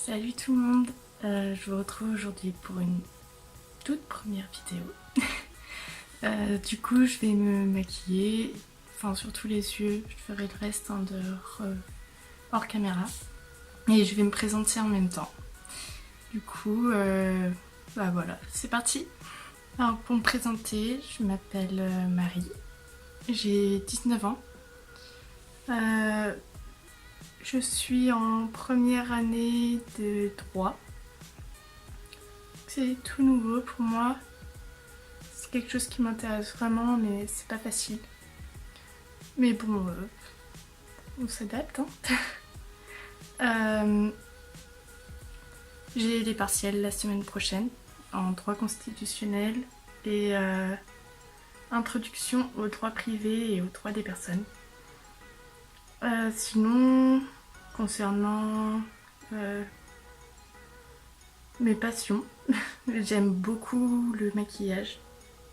Salut tout le monde, je vous retrouve aujourd'hui pour une toute première vidéo. Du coup je vais me maquiller, enfin surtout les yeux, je ferai le reste en dehors, hors caméra. Et je vais me présenter en même temps. Du coup, bah voilà, c'est parti. Alors pour me présenter, je m'appelle Marie, j'ai 19 ans. Je suis en première année de droit. C'est tout nouveau pour moi. C'est quelque chose qui m'intéresse vraiment, mais c'est pas facile. Mais bon, on s'adapte. Hein. J'ai les partiels la semaine prochaine en droit constitutionnel et introduction au droit privé et au droit des personnes. Sinon, concernant mes passions, j'aime beaucoup le maquillage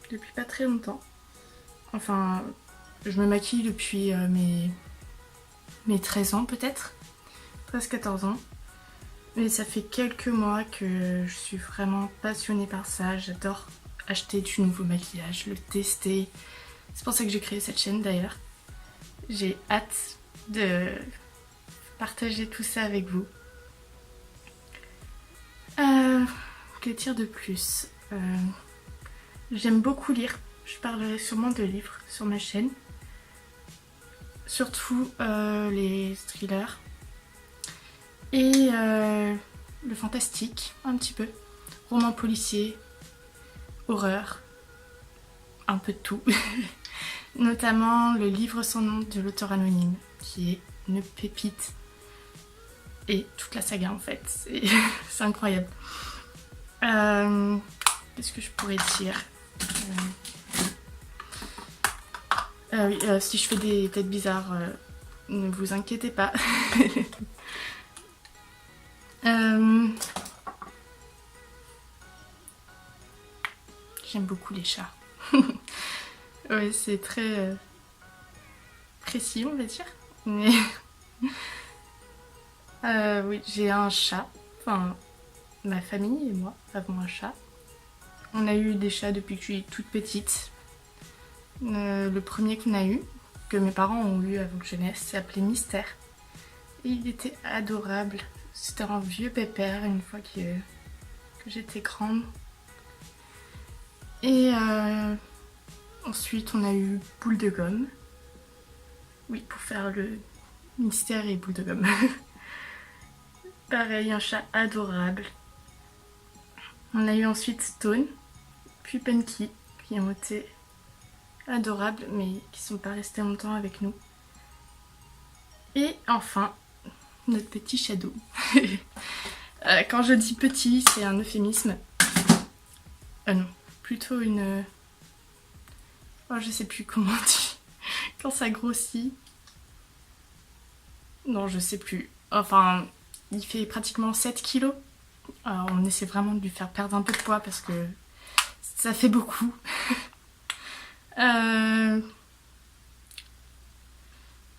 depuis pas très longtemps. Enfin, je me maquille depuis mes 13 ans peut-être, 13-14 ans. Mais ça fait quelques mois que je suis vraiment passionnée par ça. J'adore acheter du nouveau maquillage, le tester. C'est pour ça que j'ai créé cette chaîne d'ailleurs. J'ai hâte de partager tout ça avec vous. Que dire de plus? J'aime beaucoup lire. Je parlerai sûrement de livres sur ma chaîne. Surtout les thrillers. Et le fantastique, un petit peu. Roman policier, horreur, un peu de tout. Notamment le livre sans nom de l'auteur anonyme, qui est une pépite. Et toute la saga en fait, c'est incroyable. Qu'est-ce que je pourrais dire? Oui, si je fais des têtes bizarres, ne vous inquiétez pas. J'aime beaucoup les chats. Ouais, c'est très précis, on va dire. Mais oui, j'ai un chat. Enfin, ma famille et moi avons un chat. On a eu des chats depuis que je suis toute petite. Le premier qu'on a eu, que mes parents ont eu avant que je naisse, s'appelait Mystère. Et il était adorable. C'était un vieux pépère une fois que j'étais grande. Et ensuite on a eu Boule de Gomme. Oui, pour faire le Mystère et Boule de Gomme. Pareil, un chat adorable. On a eu ensuite Stone, puis Punky, qui ont été adorables, mais qui sont pas restés longtemps avec nous. Et enfin, notre petit Shadow. Quand je dis petit, c'est un euphémisme. Non, plutôt une... Oh, je sais plus comment on dit. Quand ça grossit. Non, je sais plus. Enfin, il fait pratiquement 7 kilos. Alors, on essaie vraiment de lui faire perdre un peu de poids parce que ça fait beaucoup. Il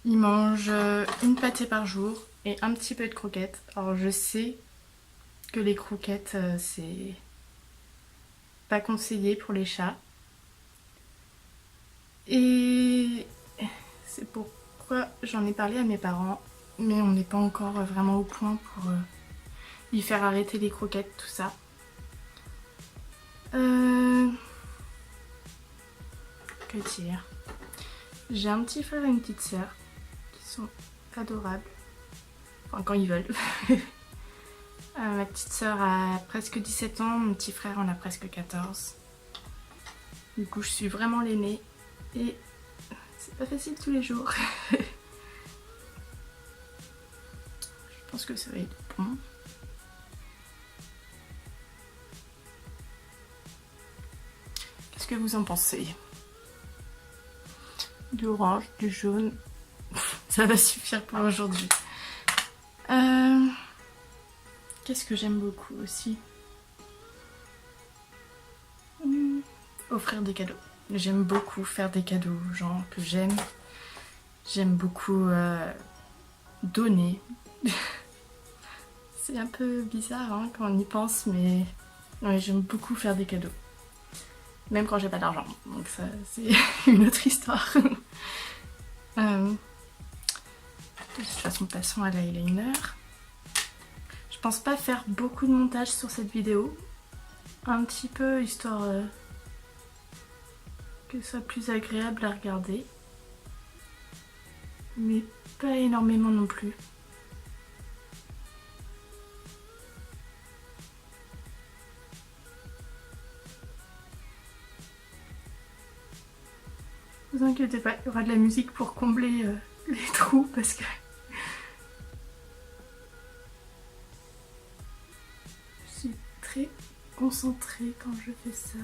mange une pâtée par jour et un petit peu de croquettes. Alors je sais que les croquettes c'est pas conseillé pour les chats. Et c'est pourquoi j'en ai parlé à mes parents. Mais on n'est pas encore vraiment au point pour lui faire arrêter les croquettes, tout ça. Que dire? J'ai un petit frère et une petite sœur qui sont adorables. Enfin, quand ils veulent. Ma petite sœur a presque 17 ans, mon petit frère en a presque 14. Du coup, je suis vraiment l'aînée et c'est pas facile tous les jours. Je pense que ça va être bon. Qu'est-ce que vous en pensez? Du orange, du jaune, ça va suffire pour aujourd'hui. Qu'est-ce que j'aime beaucoup aussi? Offrir des cadeaux. J'aime beaucoup faire des cadeaux aux gens que j'aime. J'aime beaucoup donner. C'est un peu bizarre hein, quand on y pense, mais ouais, j'aime beaucoup faire des cadeaux. Même quand j'ai pas d'argent, donc ça c'est une autre histoire. De toute façon, passons à l'eyeliner. Je pense pas faire beaucoup de montage sur cette vidéo. Un petit peu, histoire que ce soit plus agréable à regarder. Mais pas énormément non plus. Ne vous inquiétez pas, il y aura de la musique pour combler les trous parce que je suis très concentrée quand je fais ça.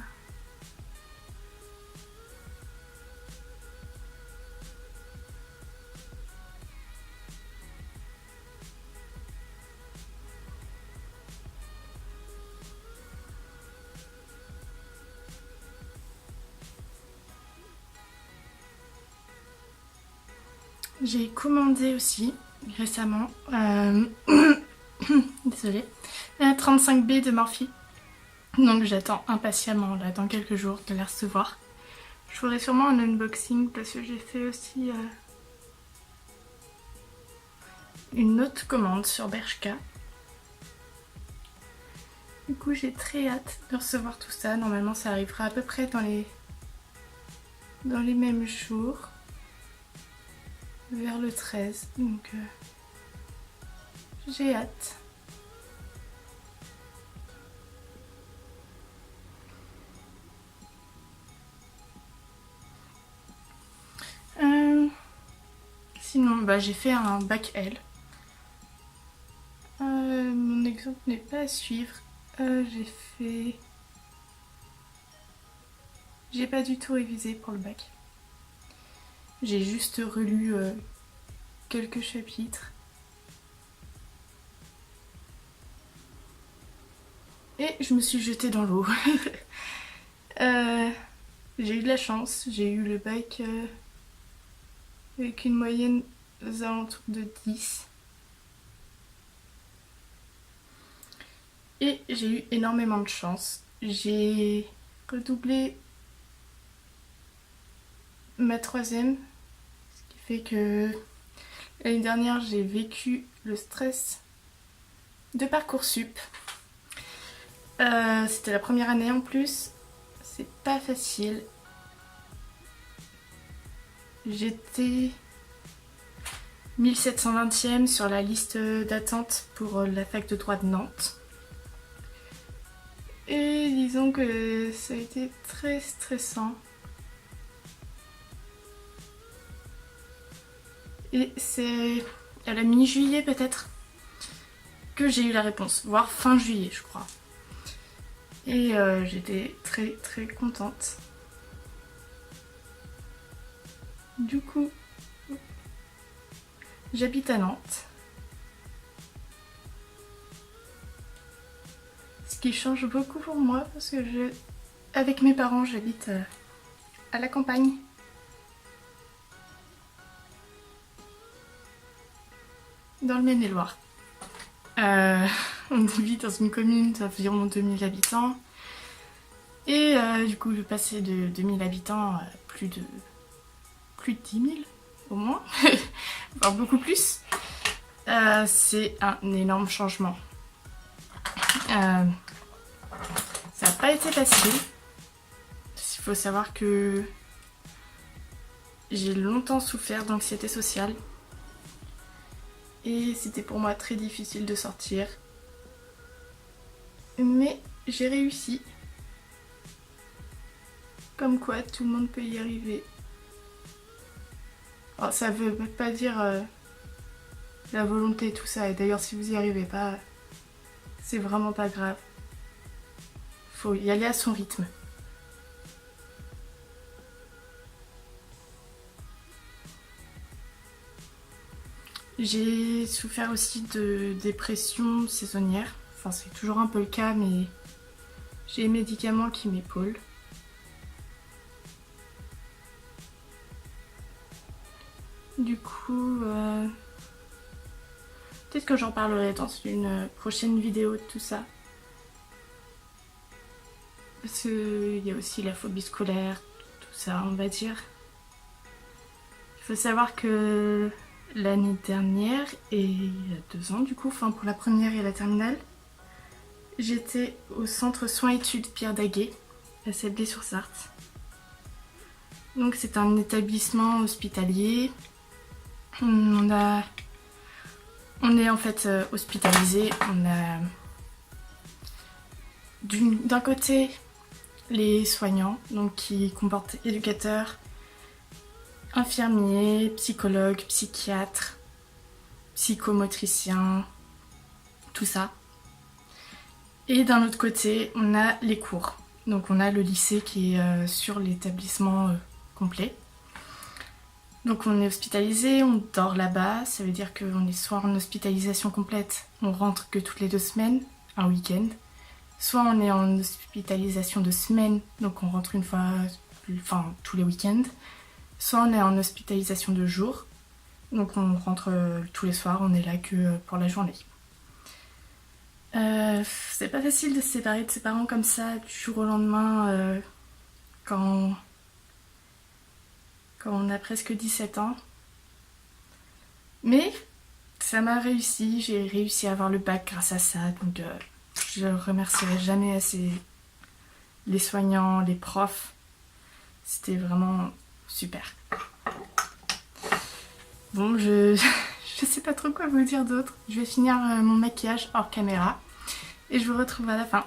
J'ai commandé aussi récemment, désolée, la 35B de Morphe. Donc j'attends impatiemment là dans quelques jours de la recevoir. Je ferai sûrement un unboxing parce que j'ai fait aussi une autre commande sur Bershka. Du coup j'ai très hâte de recevoir tout ça. Normalement ça arrivera à peu près dans les mêmes jours. Vers le 13, donc j'ai hâte. Sinon, bah, j'ai fait un bac L. Mon exemple n'est pas à suivre. J'ai pas du tout révisé pour le bac. J'ai juste relu quelques chapitres. Et je me suis jetée dans l'eau. J'ai eu de la chance, j'ai eu le bac avec une moyenne aux alentours de 10. Et j'ai eu énormément de chance. J'ai redoublé ma troisième, ce qui fait que l'année dernière j'ai vécu le stress de Parcoursup. C'était la première année en plus, c'est pas facile. J'étais 1720e sur la liste d'attente pour la fac de droit de Nantes. Et disons que ça a été très stressant. Et c'est à la mi-juillet peut-être que j'ai eu la réponse, voire fin juillet je crois. Et j'étais très très contente. Du coup, j'habite à Nantes. Ce qui change beaucoup pour moi parce que avec mes parents j'habite à la campagne. Dans le Maine-et-Loire. On vit dans une commune d'environ 2000 habitants. Et du coup, je passais de 2000 habitants à plus de 10 000 au moins, voire beaucoup plus. C'est un énorme changement. Ça n'a pas été facile. Il faut savoir que j'ai longtemps souffert d'anxiété sociale. Et c'était pour moi très difficile de sortir. Mais j'ai réussi. Comme quoi, tout le monde peut y arriver. Alors, ça veut pas dire la volonté, tout ça. Et d'ailleurs, si vous y arrivez pas, c'est vraiment pas grave. Faut y aller à son rythme. J'ai souffert aussi de dépression saisonnière. Enfin, c'est toujours un peu le cas, mais j'ai les médicaments qui m'épaulent. Du coup, Peut-être que j'en parlerai dans une prochaine vidéo de tout ça. Parce qu'il y a aussi la phobie scolaire, tout ça on va dire. Il faut savoir que l'année dernière, et il y a 2 ans du coup, enfin pour la première et la terminale, j'étais au centre soins études Pierre Daguet, à Sablé-sur-Sarthe. Donc c'est un établissement hospitalier. On est en fait hospitalisé. On a d'un côté les soignants, donc qui comportent éducateurs, infirmiers, psychologues, psychiatres, psychomotriciens, tout ça. Et d'un autre côté, on a les cours. Donc on a le lycée qui est sur l'établissement complet. Donc on est hospitalisé, on dort là-bas, ça veut dire qu'on est soit en hospitalisation complète, on rentre que toutes les 2 semaines, un week-end, soit on est en hospitalisation de semaine, donc on rentre une fois, enfin tous les week-ends, soit on est en hospitalisation de jour, donc on rentre tous les soirs, on est là que pour la journée. C'est pas facile de se séparer de ses parents comme ça du jour au lendemain quand on a presque 17 ans. Mais ça m'a réussi, j'ai réussi à avoir le bac grâce à ça, donc je remercierai jamais assez les soignants, les profs. C'était vraiment super. Bon, je sais pas trop quoi vous dire d'autre. Je vais finir mon maquillage hors caméra et je vous retrouve à la fin.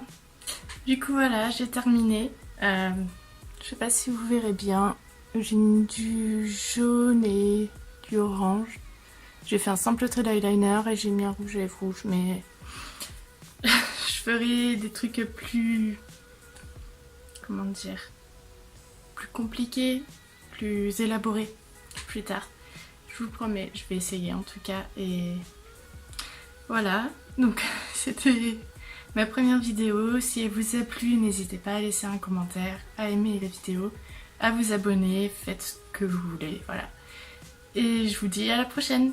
Du coup voilà, j'ai terminé. Je sais pas si vous verrez bien. J'ai mis du jaune et du orange. J'ai fait un simple trait d'eyeliner et j'ai mis un rouge à lèvres rouge, mais je ferai des trucs plus... comment dire, plus compliqués, plus élaborés plus tard. Je vous promets, je vais essayer en tout cas. Et voilà, donc c'était ma première vidéo. Si elle vous a plu, n'hésitez pas à laisser un commentaire, à aimer la vidéo, à vous abonner, faites ce que vous voulez, voilà. Et je vous dis à la prochaine.